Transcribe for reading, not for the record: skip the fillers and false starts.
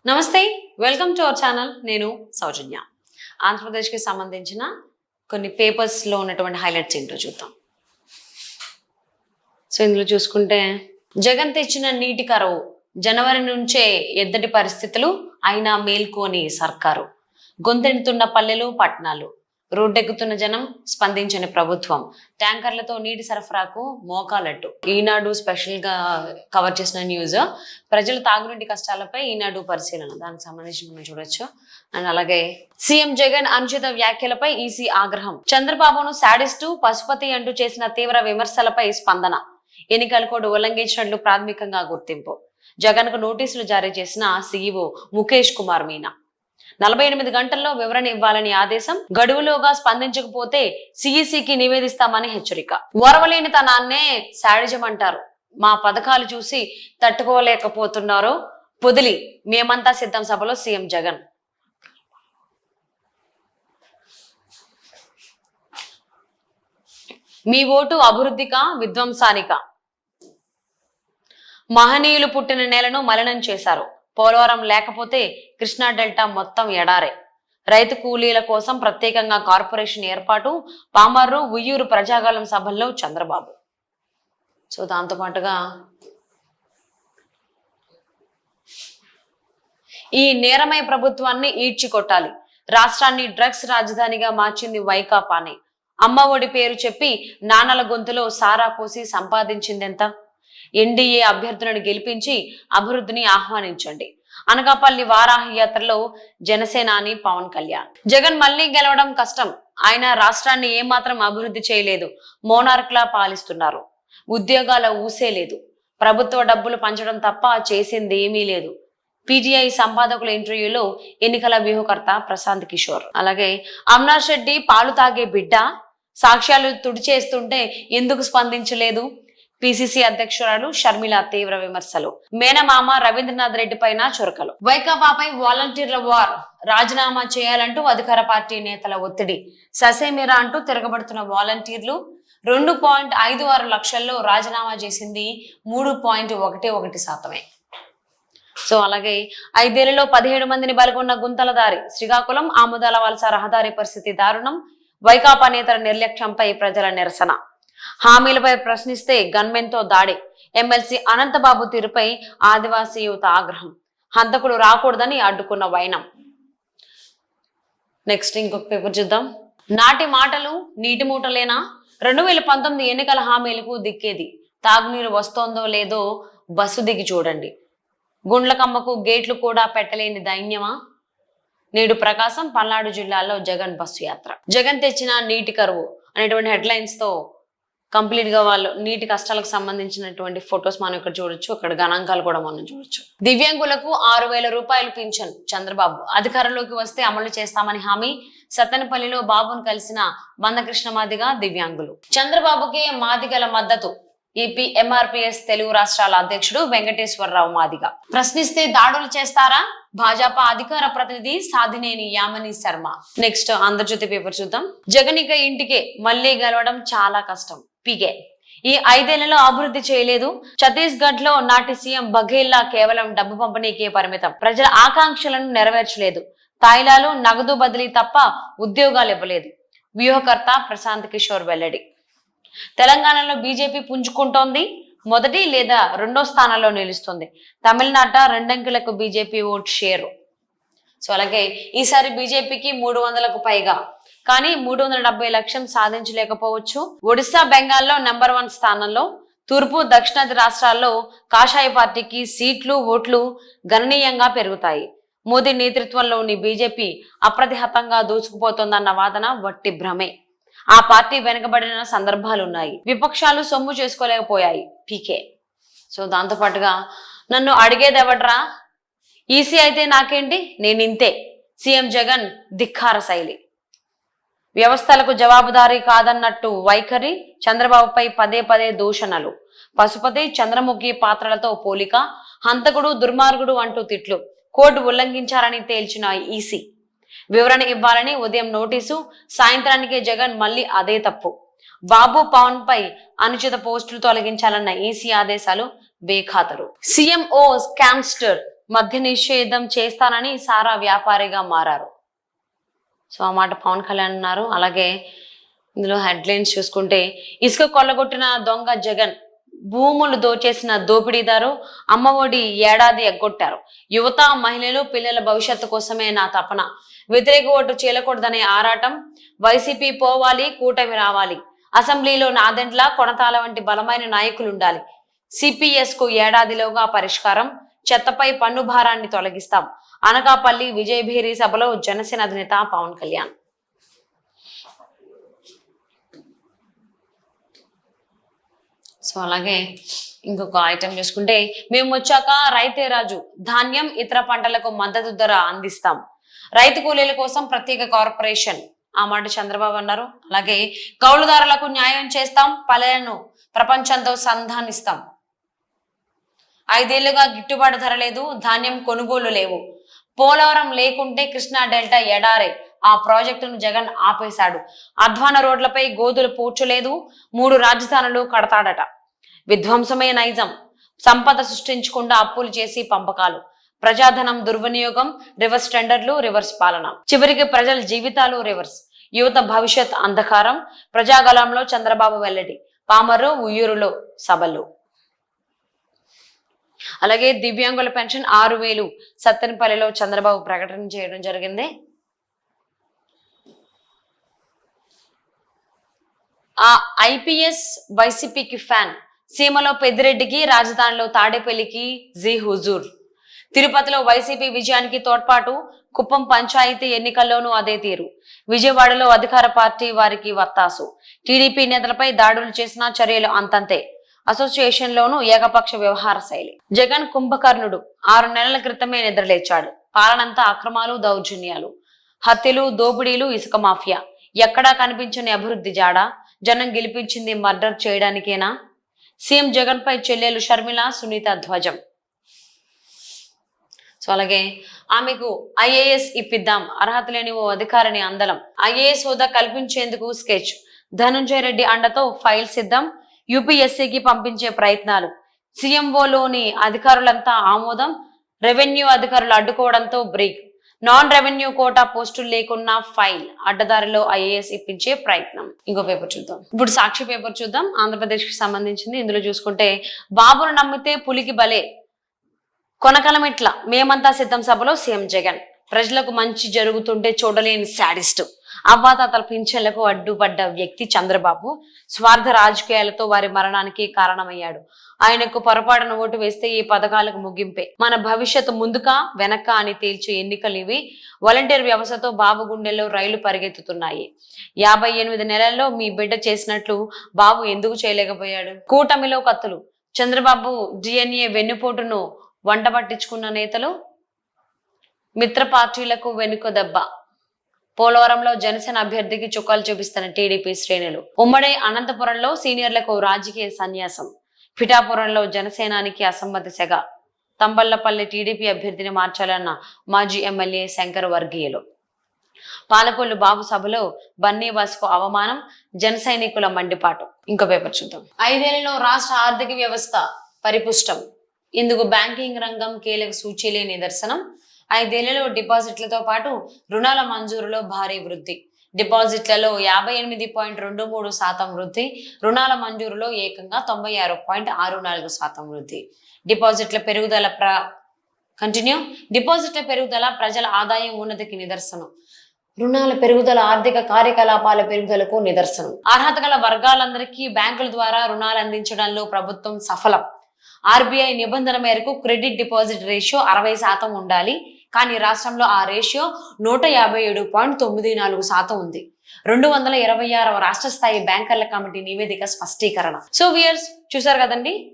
నమస్తే, welcome to our channel. నేను సౌజన్య. ఆంధ్రప్రదేశ్కి సంబంధించిన కొన్ని పేపర్స్లో ఉన్నటువంటి హైలైట్స్ ఏంటో చూద్దాం. సో ఇందులో చూసుకుంటే జగన్ తెచ్చిన నీటి కరువు, జనవరి నుంచే ఎద్దటి పరిస్థితులు అయినా మేల్కోని సర్కారు, గొంతెడుతున్న పల్లెలు పట్టణాలు, రోడ్డెక్కుతున్న జనం, స్పందించని ప్రభుత్వం, ట్యాంకర్లతో నీటి సరఫరాకు మోకాలట్టు. ఈనాడు స్పెషల్ గా కవర్ చేసిన న్యూస్ ప్రజల తాగునీటి కష్టాలపై ఈనాడు పరిశీలన, దానికి సంబంధించి మనం చూడొచ్చు. అండ్ అలాగే సీఎం జగన్ అనుచిత వ్యాఖ్యలపై ఈసీ ఆగ్రహం, చంద్రబాబును శాడిస్టు పశుపతి అంటూ చేసిన తీవ్ర విమర్శలపై స్పందన, ఎన్నికల కోడ్ ఉల్లంఘించినట్లు ప్రాథమికంగా గుర్తింపు, జగన్ కు నోటీసులు జారీ చేసిన సీఈఓ ముఖేష్ కుమార్ మీనా, 48 గంటల్లో వివరణ ఇవ్వాలని ఆదేశం, గడువులోగా స్పందించకపోతే సిఈసికి నివేదిస్తామని హెచ్చరిక. ఓర్వలేని తనాన్నే శాడిజం అంటారు, మా పథకాలు చూసి తట్టుకోలేకపోతున్నారో పొదిలి, మేమంతా సిద్ధం సభలో సీఎం జగన్. మీ ఓటు అభివృద్ధికా విధ్వంసానిక, మహనీయులు పుట్టిన నేలను మలినం చేశారు, పోలవరం లేకపోతే కృష్ణా డెల్టా మొత్తం ఎడారే, రైతు కూలీల కోసం ప్రత్యేకంగా కార్పొరేషన్ ఏర్పాటు, పామర్రు ఉయ్యూరు ప్రజాగాలం సభల్లో చంద్రబాబు. సో దాంతో పాటుగా ఈ నేరమయ ప్రభుత్వాన్ని ఈడ్చికొట్టాలి, రాష్ట్రాన్ని డ్రగ్స్ రాజధానిగా మార్చింది వైకాపానే, అమ్మ ఒడి పేరు చెప్పి నాన్నల గొంతులో సారా పోసి సంపాదించిందెంత, ఎన్డీఏ అభ్యర్థులను గెలిపించి అభివృద్ధిని ఆహ్వానించండి, అనకాపల్లి వారాహి యాత్రలో జనసేనాని పవన్ కళ్యాణ్. జగన్ మళ్లీ గెలవడం కష్టం, ఆయన రాష్ట్రాన్ని ఏమాత్రం అభివృద్ధి చేయలేదు, మోనార్క్లా పాలిస్తున్నారు, ఉద్యోగాల ఊసే లేదు, ప్రభుత్వ డబ్బులు పంచడం తప్ప చేసింది ఏమీ లేదు, పీటీఐ సంపాదకుల ఇంటర్వ్యూలో ఎన్నికల వ్యూహకర్త ప్రశాంత్ కిషోర్. అలాగే అవినాష్ రెడ్డి పాలు తాగే బిడ్డ, సాక్ష్యాలు తుడిచేస్తుంటే ఎందుకు స్పందించలేదు, పిసిసి అధ్యక్షురాలు షర్మిల తీవ్ర విమర్శలు, మేనమామ రవీంద్రనాథ్ రెడ్డి పైన చురకలు, వైకాపాపై వాలంటీర్ల వార్, రాజీనామా చేయాలంటూ అధికార పార్టీ నేతల ఒత్తిడి, ససేమిరా అంటూ తిరగబడుతున్న వాలంటీర్లు, 2.56 లక్షల్లో రాజీనామా చేసింది 3.11%. సో అలాగే 5 ఏళ్లలో 17 మందిని బలిగొన్న గుంతల దారి, శ్రీకాకుళం ఆముదాల వలస రహదారి పరిస్థితి దారుణం, వైకాపా నేతల నిర్లక్ష్యంపై ప్రజల నిరసన, హామీలపై ప్రశ్నిస్తే గన్మెన్ తో దాడి, ఎమ్మెల్సీ అనంతబాబు తీరుపై ఆదివాసీ యువత ఆగ్రహం, హంతకుడు రాకూడదని అడ్డుకున్న వైనం. నెక్స్ట్ ఇంకొక పేపర్ చూద్దాం. నాటి మాటలు నీటి మూటలేనా, 2019 ఎన్నికల హామీలకు దిక్కేది, తాగునీరు వస్తోందో లేదో బస్సు దిగి చూడండి, గుండ్లకమ్మకు గేట్లు కూడా పెట్టలేని దైన్యమా, నేడు ప్రకాశం పల్నాడు జిల్లాలో జగన్ బస్సు యాత్ర. జగన్ తెచ్చిన నీటి కరువు అనేటువంటి హెడ్లైన్స్ తో కంప్లీట్ గా వాళ్ళు నీటి కష్టాలకు సంబంధించినటువంటి ఫొటోస్ మనం ఇక్కడ చూడొచ్చు, అక్కడ గణాంకాలు కూడా మనం చూడొచ్చు. దివ్యాంగులకు 6,000 రూపాయలు పింఛన్, చంద్రబాబు అధికారంలోకి వస్తే అమలు చేస్తామని హామీ, సత్తెనపల్లిలో బాబును కలిసిన మందకృష్ణ మాదిగ దివ్యాంగులు. చంద్రబాబుకి మాదిగల మద్దతు, ఏపీ ఎంఆర్పీఎస్ తెలుగు రాష్ట్రాల అధ్యక్షుడు వెంకటేశ్వరరావు మాదిగ. ప్రశ్నిస్తే దాడులు చేస్తారా, భాజపా అధికార ప్రతినిధి సాధినేని యామిని శర్మ. నెక్స్ట్ ఆంధ్రజ్యోతి పేపర్ చూద్దాం. జగన్ ఇక ఇంటికే, మళ్లీ గెలవడం చాలా కష్టం, పీకే. ఈ 5 ఏళ్లలో అభివృద్ధి చేయలేదు, ఛత్తీస్గఢ్ లో నాటి సీఎం బఘేల్లా కేవలం డబ్బు పంపిణీకే పరిమితం, ప్రజల ఆకాంక్షలను నెరవేర్చలేదు, తాయిలాలు నగదు బదిలీ తప్ప ఉద్యోగాలు ఇవ్వలేదు, వ్యూహకర్త ప్రశాంత్ కిషోర్ వెల్లడి. తెలంగాణలో బీజేపీ పుంజుకుంటోంది, మొదటి లేదా 2వ స్థానంలో నిలుస్తుంది, తమిళనాట 2 అంకెలకు బీజేపీ ఓట్ షేరు. సో అలాగే ఈసారి బీజేపీకి 300కు పైగా, కానీ 370 లక్ష్యం సాధించలేకపోవచ్చు. ఒడిశా బెంగాల్లో నెంబర్ 1 స్థానంలో, తూర్పు దక్షిణాది రాష్ట్రాల్లో కాషాయ పార్టీకి సీట్లు ఓట్లు గణనీయంగా పెరుగుతాయి. మోదీ నేతృత్వంలోని బీజేపీ అప్రతిహతంగా దూసుకుపోతోందన్న వాదన వట్టి భ్రమే, ఆ పార్టీ వెనుకబడిన సందర్భాలున్నాయి, విపక్షాలు సొమ్ము చేసుకోలేకపోయాయి, పీకే. సో దాంతో పాటుగా నన్ను అడిగేదెవడ్రా, ఈసీ అయితే నాకేంటి, నేనింతే, సీఎం జగన్ ధిక్కార శైలి, వ్యవస్థలకు జవాబుదారీ కాదన్నట్టు వైఖరి, చంద్రబాబుపై పదే పదే దూషణలు, పశుపతి చంద్రముఖి పాత్రలతో పోలిక, హంతకుడు దుర్మార్గుడు అంటూ తిట్లు, కోడ్ ఉల్లంఘించారని తేల్చిన ఈసీ, వివరణ ఇవ్వాలని ఉదయం నోటీసు, సాయంత్రానికే జగన్ మళ్ళీ అదే తప్పు, బాబు పవన్ పై అనుచిత పోస్టులు తొలగించాలన్న ఈసీ ఆదేశాలు బేఖాతరు, సీఎంఓ స్కామ్స్టర్ మద్య నిషేధం చేస్తానని సారా వ్యాపారిగా మారారు. సో ఆ మాట పవన్ కళ్యాణ్ అన్నారు. అలాగే ఇందులో హెడ్లైన్స్ చూసుకుంటే, ఇసుక కొల్లగొట్టిన దొంగ జగన్, భూములు దోచేసిన దోపిడీదారు, అమ్మఒడి ఏడాది ఎగ్గొట్టారు, యువత మహిళలు పిల్లల భవిష్యత్తు కోసమే నా తపన, వ్యతిరేక ఓటు చేయకూడదనే ఆరాటం, వైసీపీ పోవాలి కూటమి రావాలి, అసెంబ్లీలో నాదెండ్ల కొనతాల వంటి బలమైన నాయకులు ఉండాలి, సిపిఎస్ కు ఏడాదిలోగా పరిష్కారం, చెత్తపై పన్ను భారాన్ని తొలగిస్తాం, అనకాపల్లి విజయభేరి సభలో జనసేన అధినేత పవన్ కళ్యాణ్. సో అలాగే ఇంకొక ఐటెం చూసుకుంటే, మేము వచ్చాక రైతే రాజు, ధాన్యం ఇతర పంటలకు మద్దతు ధర అందిస్తాం, రైతు కూలీల కోసం ప్రత్యేక కార్పొరేషన్, ఆ మాట చంద్రబాబు అన్నారు. అలాగే కౌలుదారులకు న్యాయం చేస్తాం, పల్లెలను ప్రపంచంతో సంధానిస్తాం, 5 ఏళ్లుగా గిట్టుబాటు ధర లేదు, ధాన్యం కొనుగోలు లేవు, పోలవరం లేకుంటే కృష్ణా డెల్టా ఎడారే, ఆ ప్రాజెక్టును జగన్ ఆపేశాడు, అధ్వాన రోడ్లపై గోధులు పూడ్చలేదు, 3 రాజధానులు కడతాడట, విధ్వంసమే నైజం, సంపద సృష్టించకుండా అప్పులు చేసి పంపకాలు, ప్రజాధనం దుర్వినియోగం, రివర్స్ టెండర్లు, రివర్స్ పాలన, చివరికి ప్రజల జీవితాలు రివర్స్, యువత భవిష్యత్ అంధకారం, ప్రజాగలంలో చంద్రబాబు వెల్లడి, పామరు ఉయ్యూరులో సభలు. అలాగే దివ్యాంగుల పెన్షన్ 6,000 సత్తెనపల్లిలో చంద్రబాబు ప్రకటన చేయడం జరిగింది. ఆ ఐపీఎస్ వైసీపీకి ఫ్యాన్, సీమలో పెద్దిరెడ్డికి, రాజధానిలో తాడేపల్లికి జీ హుజూర్, తిరుపతిలో వైసీపీ విజయానికి తోడ్పాటు, కుప్పం పంచాయతీ ఎన్నికల్లోనూ అదే తీరు, విజయవాడలో అధికార పార్టీ వారికి వత్తాసు, టీడీపీ నేతలపై దాడులు చేసిన చర్యలు అంతంతే, అసోసియేషన్ లోనూ ఏకపక్ష వ్యవహార శైలి, జగన్ కుంభకర్ణుడు, 6 నెలల క్రితమే నిద్రలేచాడు, పాలనంతా అక్రమాలు దౌర్జన్యాలు, హత్యలు దోపిడీలు, ఇసుక మాఫియా, ఎక్కడా కనిపించని అభివృద్ధి జాడ, జనం గెలిపించింది మర్డర్ చేయడానికేనా, సీఎం జగన్ పై చెల్లెలు షర్మిల సునీత ధ్వజం. సో అలాగే ఆమెకు ఐఏఎస్ ఇప్పిద్దాం, అర్హత లేని ఓ అధికారిని అందలం, ఐఏఎస్ హోదా కల్పించేందుకు స్కెచ్, ధనుంజయ రెడ్డి అండతో ఫైల్ సిద్ధం, యూపీఎస్సీకి పంపించే ప్రయత్నాలు, సీఎంఓలోని అధికారులంతా ఆమోదం, రెవెన్యూ అధికారులు అడ్డుకోవడంతో బ్రేక్, నాన్ రెవెన్యూ కోటా పోస్టులు లేకున్నా ఫైల్, అడ్డదారిలో ఐఏఎస్ ఇప్పించే ప్రయత్నం. ఇంకో పేపర్ చూద్దాం. ఇప్పుడు సాక్షి పేపర్ చూద్దాం, ఆంధ్రప్రదేశ్ కి సంబంధించింది. ఇందులో చూసుకుంటే, బాబును నమ్మితే పులికి బలే, కొనకలమిట్ల మేమంతా సిద్ధం సభలో సీఎం జగన్, ప్రజలకు మంచి జరుగుతుంటే చూడలేని శాడిస్టు, అవ్వాతాతల పింఛన్లకు అడ్డుపడ్డ వ్యక్తి చంద్రబాబు, స్వార్థ రాజకీయాలతో వారి మరణానికి కారణమయ్యాడు, ఆయనకు పొరపాటున ఓటు వేస్తే ఈ పథకాలకు ముగింపే, మన భవిష్యత్తు ముందుకా వెనక అని తేల్చే ఎన్నికలు ఇవి, వాలంటీర్ వ్యవస్థతో బాబు గుండెల్లో రైలు పరిగెత్తుతున్నాయి, 58 నెలల్లో మీ బిడ్డ చేసినట్లు బాబు ఎందుకు చేయలేకపోయాడు, కూటమిలో కత్తులు, చంద్రబాబు డిఎన్ఏ వెన్నుపోటును వంట పట్టించుకున్న నేతలు, మిత్ర పార్టీలకు వెనుక దెబ్బ, పోలవరంలో జనసేన అభ్యర్థికి చుక్కాలు చూపిస్తున్న టీడీపీ శ్రేణులు, ఉమ్మడి అనంతపురంలో సీనియర్లకు రాజకీయ సన్యాసం, పిఠాపురంలో జనసేనానికి అసమ్మతి సెగ, తంబళ్లపల్లి టీడీపీ అభ్యర్థిని మార్చాలన్న మాజీ ఎమ్మెల్యే శంకర్ వర్గీయులు, పాలకొల్లు బాబు సభలో బన్నీవాసుకు అవమానం, జన సైనికుల మండిపాటు. ఇంకో పేపర్ చూద్దాం. 5 ఏళ్లలో రాష్ట్ర ఆర్థిక వ్యవస్థ పరిపుష్టం, ఇందుకు బ్యాంకింగ్ రంగం కీలక సూచీలే నిదర్శనం, 5 ఏళ్లలో డిపాజిట్లతో పాటు రుణాల మంజూరులో భారీ వృద్ధి, డిపాజిట్లలో 58.23% వృద్ధి, రుణాల మంజూరులో ఏకంగా 96.64% వృద్ధి, డిపాజిట్ల పెరుగుదల డిపాజిట్ల పెరుగుదల ప్రజల ఆదాయం ఉన్నతికి నిదర్శనం, రుణాల పెరుగుదల ఆర్థిక కార్యకలాపాల పెరుగుదలకు నిదర్శనం, అర్హత గల వర్గాలందరికీ బ్యాంకుల ద్వారా రుణాలు అందించడంలో ప్రభుత్వం సఫలం, ఆర్బీఐ నిబంధన మేరకు క్రెడిట్ డిపాజిట్ రేషియో 60% ఉండాలి, కానీ రాష్ట్రంలో ఆ రేషియో 157.94% ఉంది. 226వ రాష్ట్ర స్థాయి బ్యాంకర్ల కమిటీ నివేదిక స్పష్టీకరణ. సో వియర్స్ చూసారు కదండి.